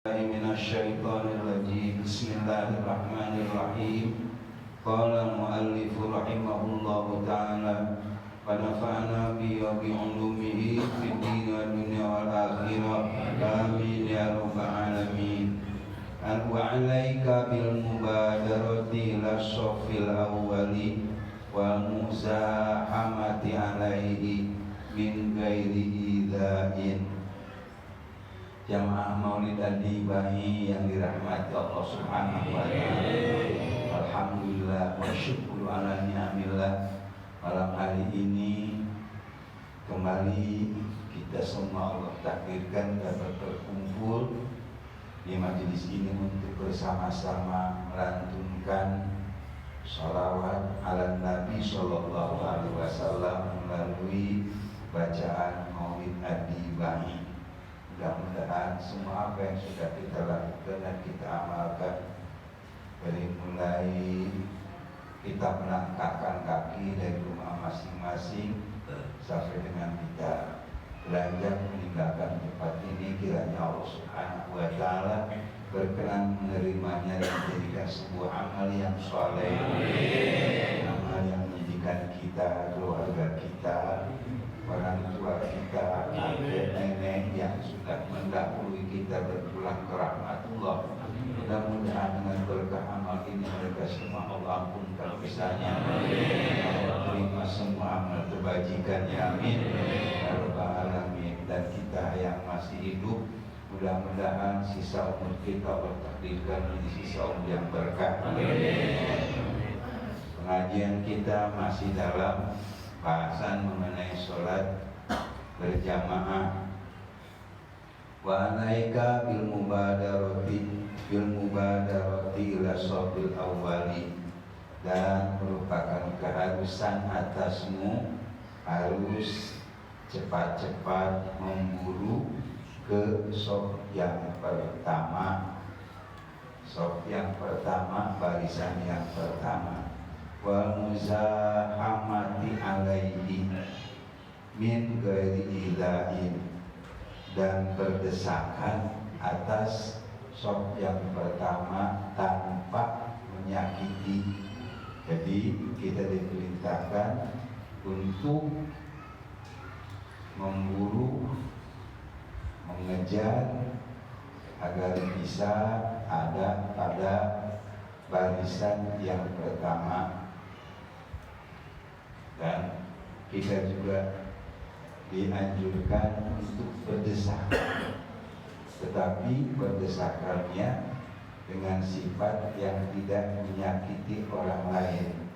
Minasyaitonirrajim. Bismillahirrahmanirrahim. Qala al-muallif rahimahullahu ta'ala wa nafa'ana bi ulumihi fid din wad dunya wal akhirah. Amin ya rabbal alamin. Wa 'alaika bil mubadarati lasafil awwali wa muzahamati 'alaihi min ghairi idza'in. Jamaah Maulid An-Nabawi yang dirahmati Allah Subhanahu wa taala. Alhamdulillah wa syukru ala ni'amillah. Malam hari ini kembali kita semua Allah takdirkan dapat berkumpul di majelis ini untuk bersama-sama melantunkan sholawat ala Nabi Sallallahu Alaihi Wasallam melalui bacaan Maulid An-Nabawi. Mudah-mudahan semua apa yang sudah kita lakukan dan kita amalkan, dari mulai kita melangkahkan kaki dari rumah masing-masing sampai dengan kita beranjak meninggalkan tempat ini, kiranya Allah Subhanahu wa taala berkenan menerimanya dan menjadikan sebuah amal yang soleh, amal yang menjadikan kita, keluarga kita, orang tua kita, kakek nenek yang sudah mendahului kita berpulang ke rahmatullah. Mudah-mudahan dengan berkah amal ini mereka semua Allah ampunkan dosanya. Allah terima semua amal kebajikannya, amin ya rabbal alamin. Dan kita yang masih hidup, mudah-mudahan sisa umur kita Allah takdirkan menjadi sisa umur yang berkah. Pengajian kita masih dalam bahasan mengenai sholat berjamaah. Wa alaika bil mubadarati ila shafil awwali, dan merupakan keharusan atasmu harus cepat-cepat memburu ke shaf yang pertama. Shaf yang pertama, barisan yang pertama. Wa muzahamati alaihi min ghairi ilain, dan berdesakan atas shaf yang pertama tanpa menyakiti. Jadi kita diperintahkan untuk memburu, mengejar agar bisa ada pada barisan yang pertama. Dan kita juga dianjurkan untuk berdesakan, tetapi berdesakannya dengan sifat yang tidak menyakiti orang lain.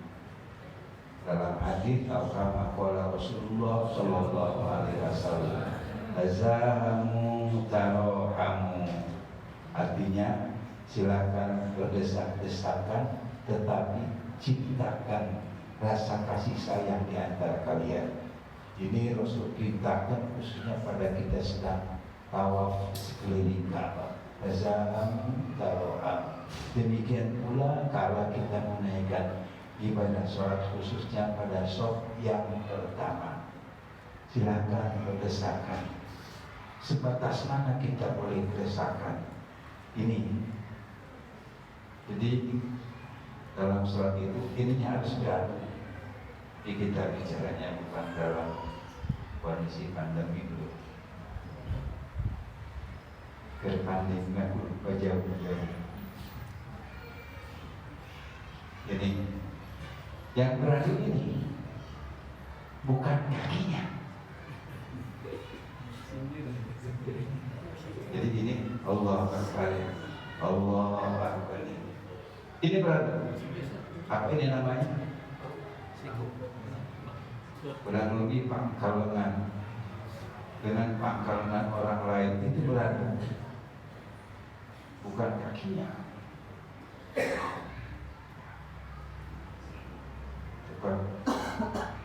Dalam hadis kama qala Rasulullah sallallahu alaihi wasallam, tazahamu tarohamu, artinya silakan berdesak-desakan tetapi ciptakan rasa kasih sayang di antara kalian. Ini Rasul perintahkan khususnya pada kita sedang tawaf sekeliling Ka'bah. Tazaham taroham. Demikian pula kalau kita menaikkan ibadah sholat khususnya pada shaf yang pertama, silakan berdesakan. Sebatas mana kita boleh berdesakan ini? Jadi dalam sholat itu ininya harus berada. Kita bicaranya bukan dalam kondisi pandemi dulu. Ke pandemi jauh-jauh. Jadi yang berada ini bukan kakinya. Jadi ini Allah Akbar, Allah Akbar. Ini berada. Apa ini namanya? Kurang lebih pangkal lengan dengan pangkal lengan orang lain itu berada, bukan kakinya. Bukan.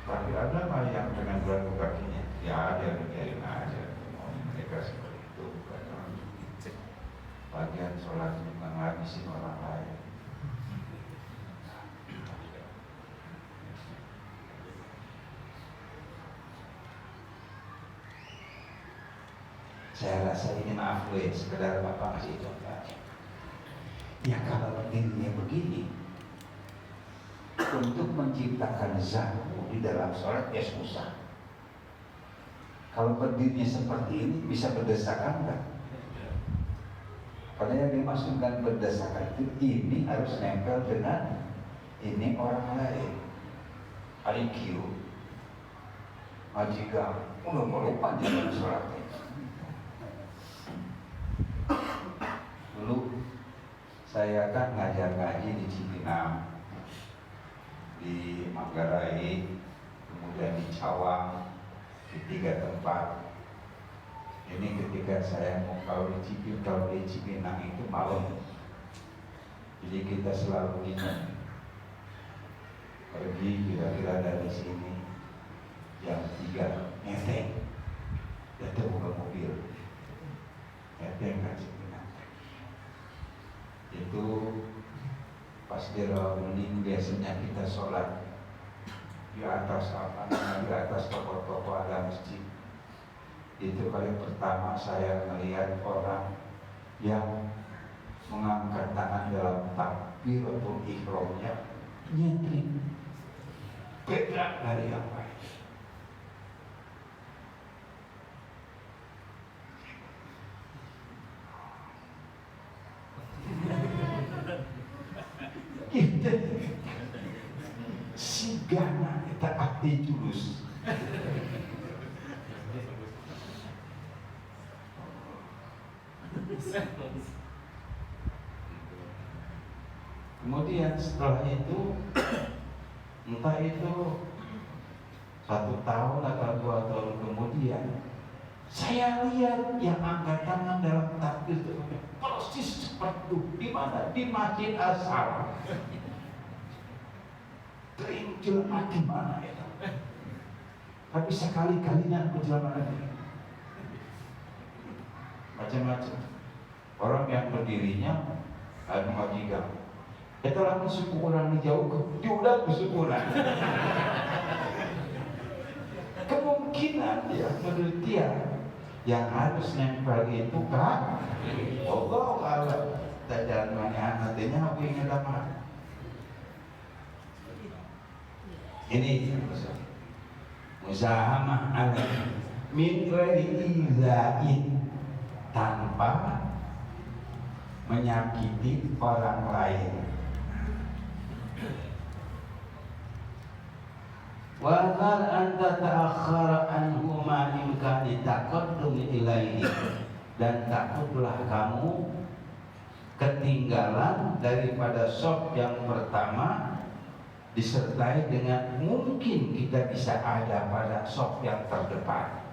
Tapi ada mah yang dengan berada kakinya. Ya ada yang biarin aja. Mereka seperti itu, bukan orang bagian sholat juga ngabisin orang lain. Saya rasa ini maaf gue, sekedar Bapak kasih contoh aja. Ya kalau berdirinya begini, untuk menciptakan zahu di dalam sholat ya susah. Kalau berdirinya seperti ini bisa berdesakan enggak? Karena yang dimaksudkan berdesakan itu ini harus nempel dengan ini orang lain. IQ, majikan, udah melupa jalan sholatnya. Dulu saya kan ngajar ngaji di Cipinang, di Manggarai, kemudian di Cawang, di 3 tempat. Ini ketika saya mau kalau di Cipinang itu malam, jadi kita selalu ingat pergi kira-kira dari sini jam 3 ngeteng, datang buka mobil, ngeteng kan Cipinang. Itu pas di Rawamangun biasanya kita sholat di atas di atas toko-toko ada masjid. Itu kali pertama saya melihat orang yang mengangkat tangan dalam takbiratul ihramnya nyentrik, beda dari yang lain. Kita si gana kita ahli jurus. Kemudian setelah itu entah itu 1 tahun atau 2 tahun kemudian saya lihat yang angkat tangan dalam takbir itu persis seperti itu. Di mana? Di Masjid Asal. Terinjil di mana itu? Tapi sekali-kalinya perjalanan ini macam-macam. Orang yang berdirinya majikan. Itu lagi suku orang jauh, diulang suku orang. Kemungkinan ya menurut dia yang harus nempel itu kan Allah Allah dan mana nantinya aku ingin dapat ini muzahamah ala min ghairi izain, tanpa menyakiti orang lain. Wa qad anta ta'akhkhara anhu ma imkani taqaddum ilaihi, dan takutlah kamu ketinggalan daripada shaf yang pertama disertai dengan mungkin kita bisa ada pada shaf yang terdepan.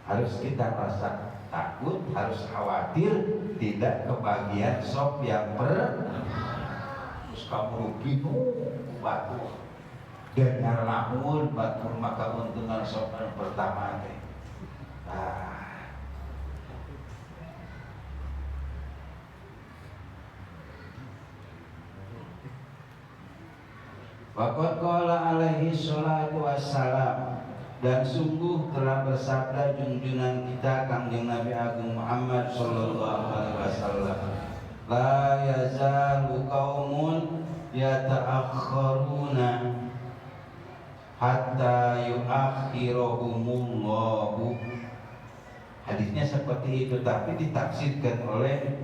Harus kita rasa takut, harus khawatir tidak kebagian shaf yang terus kamu bingung batu dengar lamun batur maka untungan shaf yang pertama teh. Waqad qala alaihi salatu wassalam, dan sungguh telah bersabda junjungan kita Kangjeng Nabi Agung Muhammad sallallahu alaihi wasallam, la yazalu qaumun yata'akhkharuna hatta yuakhirahumullahu. Hadisnya seperti itu, tapi ditafsirkan oleh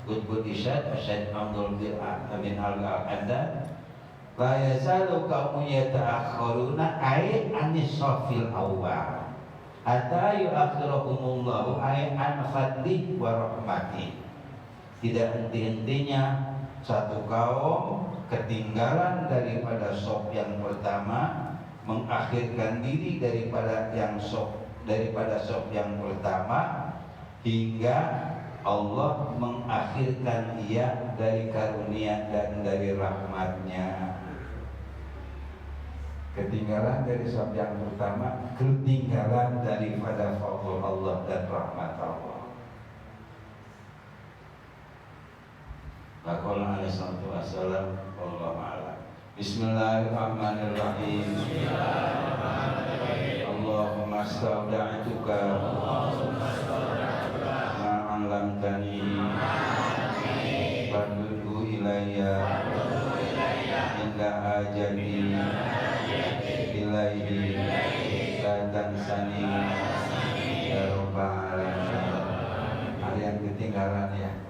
Qutbul Isyad Syekh Abdul bin Al-Haddad, la yazalu qaumun yata'akhkharuna ay anis shafil awwal hatta yuakhirahumullahu ay an fadli wa rahmati. Tidak henti-hentinya satu kaum ketinggalan daripada shaf yang pertama, mengakhirkan diri daripada shaf yang pertama, hingga Allah mengakhirkan ia dari karunia dan dari rahmatnya. Ketinggalan dari shaf yang pertama, ketinggalan daripada fadl Allah dan rahmat Allah. Qala alaihi salatu wassalam, wallahu a'lam. Bismillahirrahmanirrahim. Allahumma astaudi'tuka ma 'allamtani fardudhu ilayya inda hajati ilaihi la tansani ya rabbal alamin. Ada yang ketinggalan ya,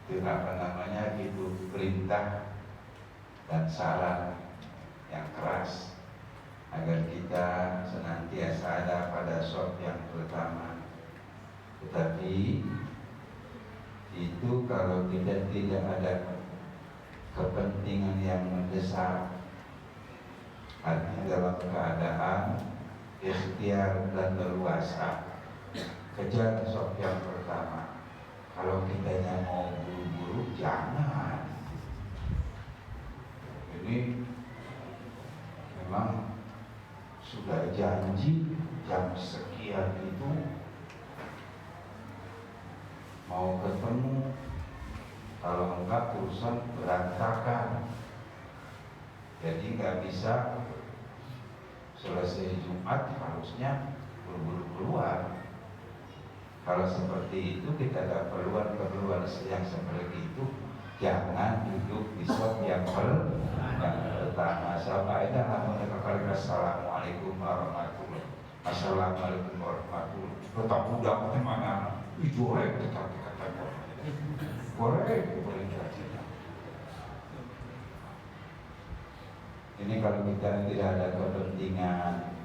itu apa namanya, itu perintah dan saran yang keras agar kita senantiasa ada pada shop yang pertama. Tetapi itu kalau kita tidak ada kepentingan yang mendesak, artinya dalam keadaan ikhtiar dan leluasa, kejar shop yang pertama. Kalau kita mau buru-buru, jangan. Ini memang sudah janji jam sekian itu mau ketemu, kalau enggak urusan berantakan. Jadi nggak bisa selesai Jumat harusnya buru-buru keluar. Kalau seperti itu kita ada keperluan yang seperti itu, jangan duduk di shop yang pertama. Assalamualaikum warahmatullahi wabarakatuh. Assalamualaikum warahmatullahi wabarakatuh. Tetap udah mana? Boleh tetap dikatakan. Boleh. Ini kalau kita tidak ada kepentingan,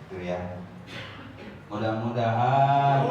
itu ya. Mudah-mudahan